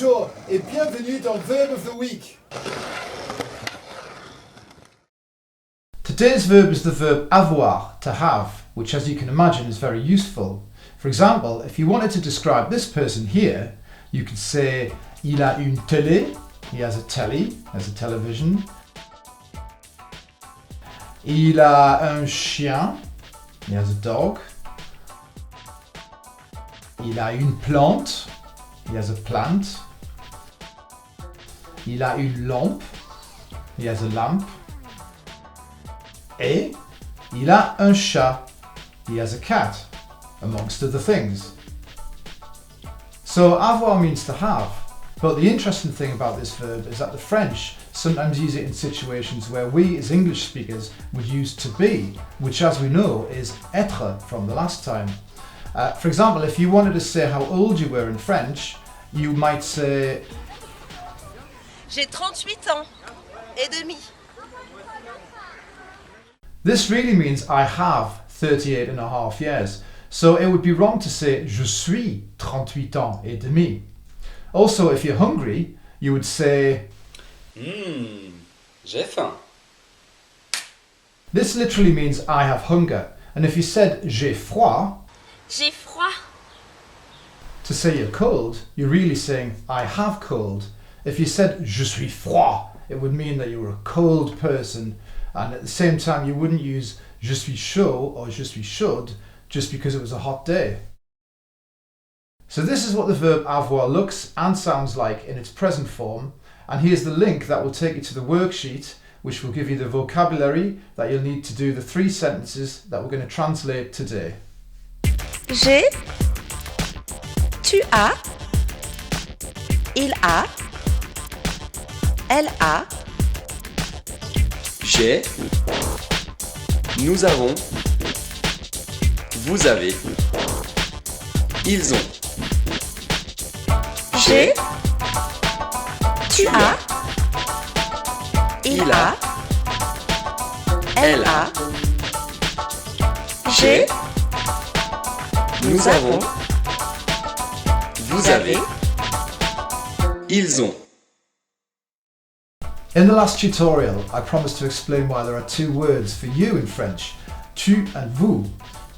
Bonjour et bienvenue dans Verb of the Week. Today's verb is the verb avoir, to have, which as you can imagine is very useful. For example, if you wanted to describe this person here, you could say il a une télé, he has a telly, has a television. Il a un chien, he has a dog. Il a une plante, he has a plant. Il a une lampe, he has a lamp. Et il a un chat, he has a cat, amongst other things. So avoir means to have, but the interesting thing about this verb is that the French sometimes use it in situations where we as English speakers would use to be, which as we know is être from the last time. For example, if you wanted to say how old you were in French, you might say J'ai 38 ans et demi. This really means I have 38 and a half years. So it would be wrong to say je suis 38 ans et demi. Also, if you're hungry, you would say J'ai faim. This literally means I have hunger. And if you said j'ai froid, J'ai froid. to say you're cold, you're really saying I have cold. If you said je suis froid, it would mean that you were a cold person. And at the same time, you wouldn't use je suis chaud or je suis chaude just because it was a hot day. So this is what the verb avoir looks and sounds like in its present form. And here's the link that will take you to the worksheet, which will give you the vocabulary that you'll need to do the 3 sentences that we're going to translate today. J'ai. Tu as. Il a. Elle a. J'ai. Nous avons. Vous avez. Ils ont. J'ai. Tu as. Il a. Elle a. J'ai. Nous avons. Vous avez. Ils ont. In the last tutorial, I promised to explain why there are 2 words for you in French, tu and vous.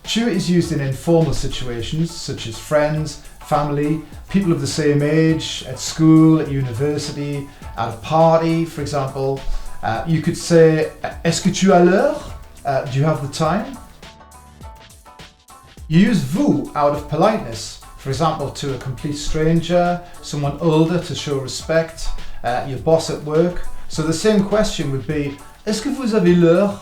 Tu is used in informal situations such as friends, family, people of the same age, at school, at university, at a party, for example. You could say, est-ce que tu as l'heure? Do you have the time? You use vous out of politeness, for example, to a complete stranger, someone older to show respect, your boss at work. So the same question would be, est-ce que vous avez l'heure?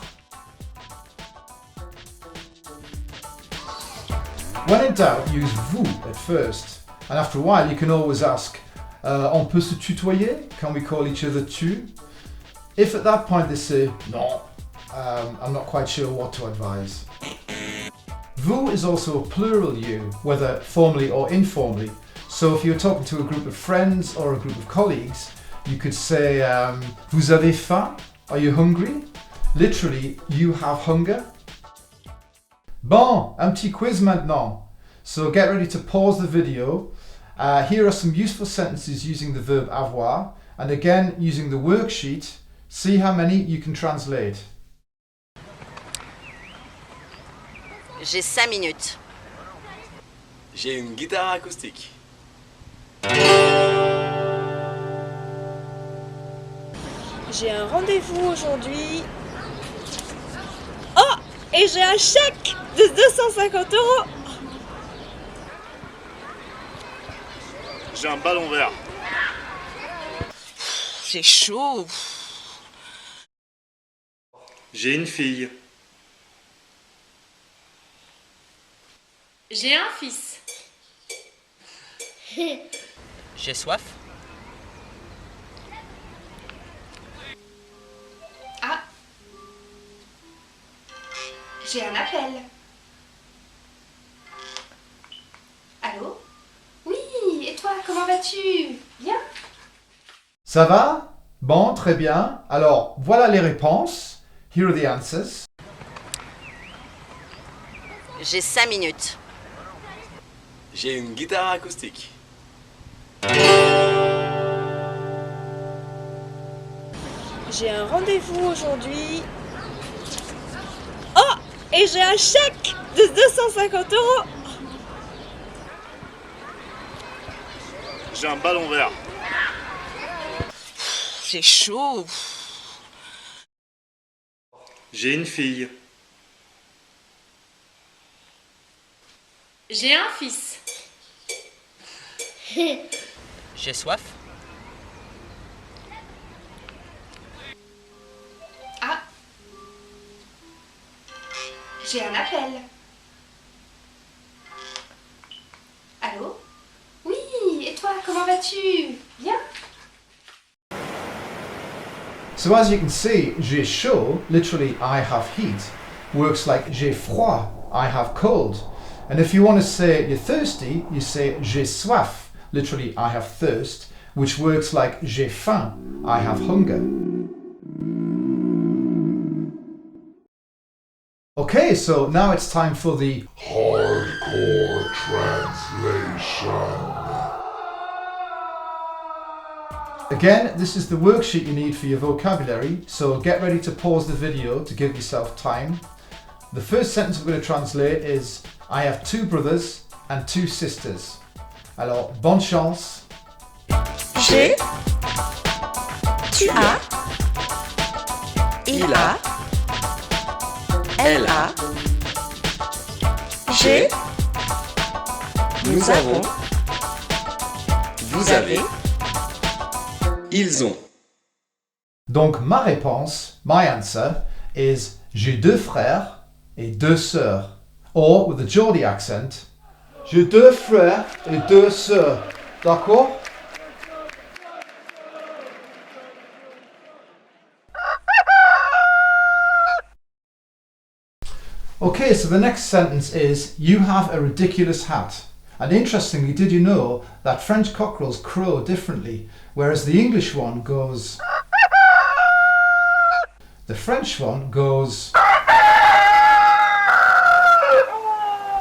When in doubt, use vous at first. And after a while, you can always ask, on peut se tutoyer? Can we call each other tu? If at that point they say, non, I'm not quite sure what to advise. Vous is also a plural you, whether formally or informally. So if you're talking to a group of friends or a group of colleagues, you could say, vous avez faim? Are you hungry? Literally, you have hunger. Bon, un petit quiz maintenant. So get ready to pause the video. Here are some useful sentences using the verb avoir, and again using the worksheet. See how many you can translate. J'ai 5 minutes. J'ai une guitare acoustique. J'ai un rendez-vous aujourd'hui. Oh! Et j'ai un chèque de 250 €. J'ai un ballon vert. J'ai chaud. J'ai une fille. J'ai un fils. J'ai soif. Ah. J'ai un appel. Allô? Oui, et toi, comment vas-tu? Bien? Ça va? Bon, très bien. Alors, voilà les réponses. Here are the answers. J'ai 5 minutes. J'ai une guitare acoustique. J'ai un rendez-vous aujourd'hui. Oh, et j'ai un chèque de 250 €. J'ai un ballon vert. J'ai chaud. J'ai une fille. J'ai un fils. J'ai soif. Ah. J'ai un appel. Allô? Oui, et toi, comment vas-tu? Bien? So as you can see, j'ai chaud, literally I have heat, works like j'ai froid, I have cold. And if you want to say you're thirsty, you say j'ai soif, literally I have thirst, which works like j'ai faim, I have hunger. Okay, so now it's time for the hardcore translation. Again, this is the worksheet you need for your vocabulary, so get ready to pause the video to give yourself time. The first sentence we're going to translate is I have 2 brothers and 2 sisters. Alors, bonne chance. J'ai, tu as, il a, elle a, j'ai, Nous avons. Vous avez. Ils ont. Donc, ma réponse, my answer, is j'ai 2 frères et 2 sœurs. Or, with a Geordie accent, j'ai 2 frères et 2 sœurs. D'accord? Okay, so the next sentence is you have a ridiculous hat. And interestingly, did you know that French cockerels crow differently, whereas the English one goes... The French one goes...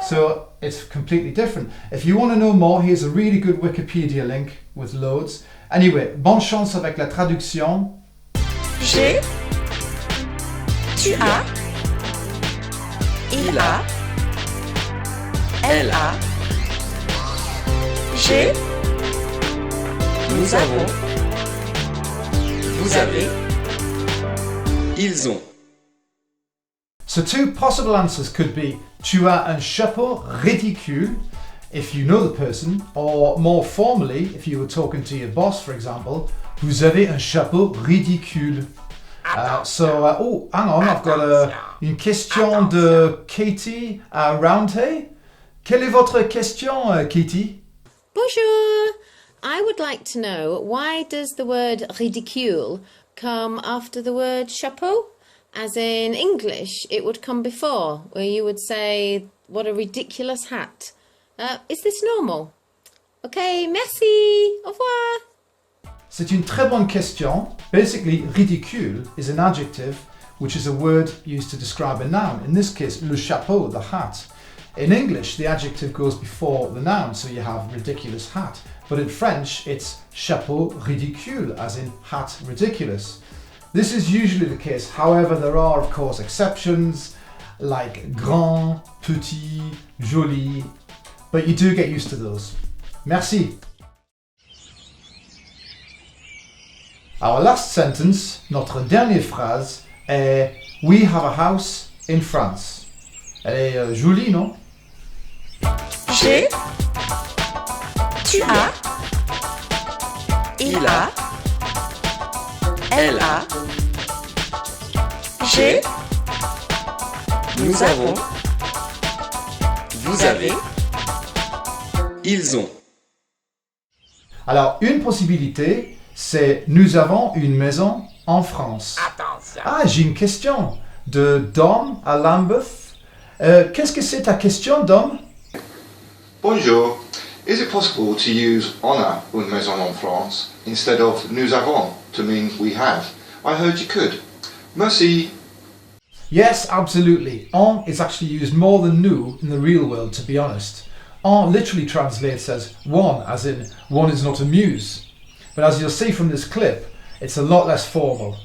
So it's completely different. If you want to know more, here's a really good Wikipedia link with loads. Anyway, bonne chance avec la traduction. j'ai, tu as, il a, elle a, j'ai, Nous avons. Vous avez. Ils ont. So 2 possible answers could be tu as un chapeau ridicule if you know the person, or more formally, if you were talking to your boss, for example, vous avez un chapeau ridicule. Oh, hang on, I've got une question de Katie à Roundhay. Quelle est votre question, Katie? Bonjour! I would like to know, why does the word ridicule come after the word chapeau? As in English, it would come before, where you would say, what a ridiculous hat. Is this normal? Okay, merci, au revoir. C'est une très bonne question. Basically, ridicule is an adjective, which is a word used to describe a noun. In this case, le chapeau, the hat. In English, the adjective goes before the noun, so you have ridiculous hat. But in French, it's chapeau ridicule, as in hat ridiculous. This is usually the case. However, there are, of course, exceptions, like grand, petit, joli, but you do get used to those. Merci. Our last sentence, notre dernière phrase, est We have a house in France. Elle est jolie, non? j'ai, tu as, il a, elle a, j'ai, Nous avons. Vous avez. Ils ont. Alors, une possibilité, c'est nous avons une maison en France. Attention. Ah, j'ai une question de Dom à Lambeth. Qu'est-ce que c'est ta question, Dom? Bonjour. Is it possible to use on a une maison en France instead of nous avons to mean we have? I heard you could. Merci. Yes, absolutely. On is actually used more than nous in the real world, to be honest. On literally translates as one, as in one is not amused. But as you'll see from this clip, it's a lot less formal.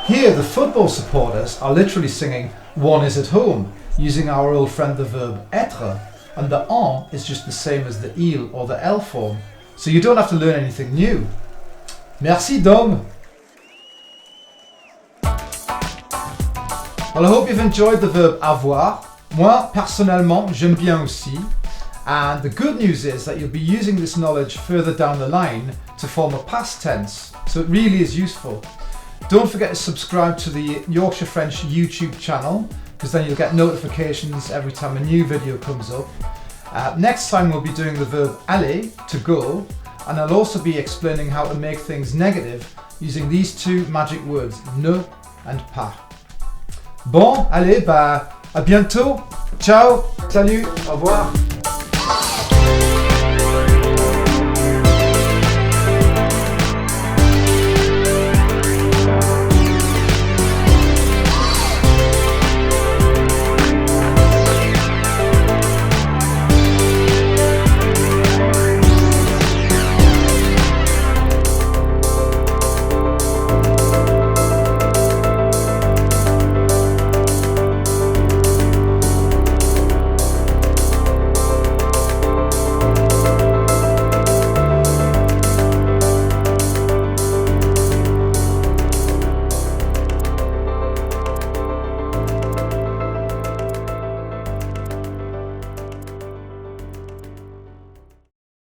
Here, the football supporters are literally singing "One is at home," using our old friend the verb être, and the en is just the same as the il or the l form, so you don't have to learn anything new. Merci Dom! Well, I hope you've enjoyed the verb avoir. Moi, personnellement, j'aime bien aussi. And the good news is that you'll be using this knowledge further down the line to form a past tense, so it really is useful. Don't forget to subscribe to the Yorkshire French YouTube channel, because then you'll get notifications every time a new video comes up. Next time we'll be doing the verb aller, to go, and I'll also be explaining how to make things negative using these two magic words, ne and pas. Bon, allez, à bientôt. Ciao, salut, au revoir.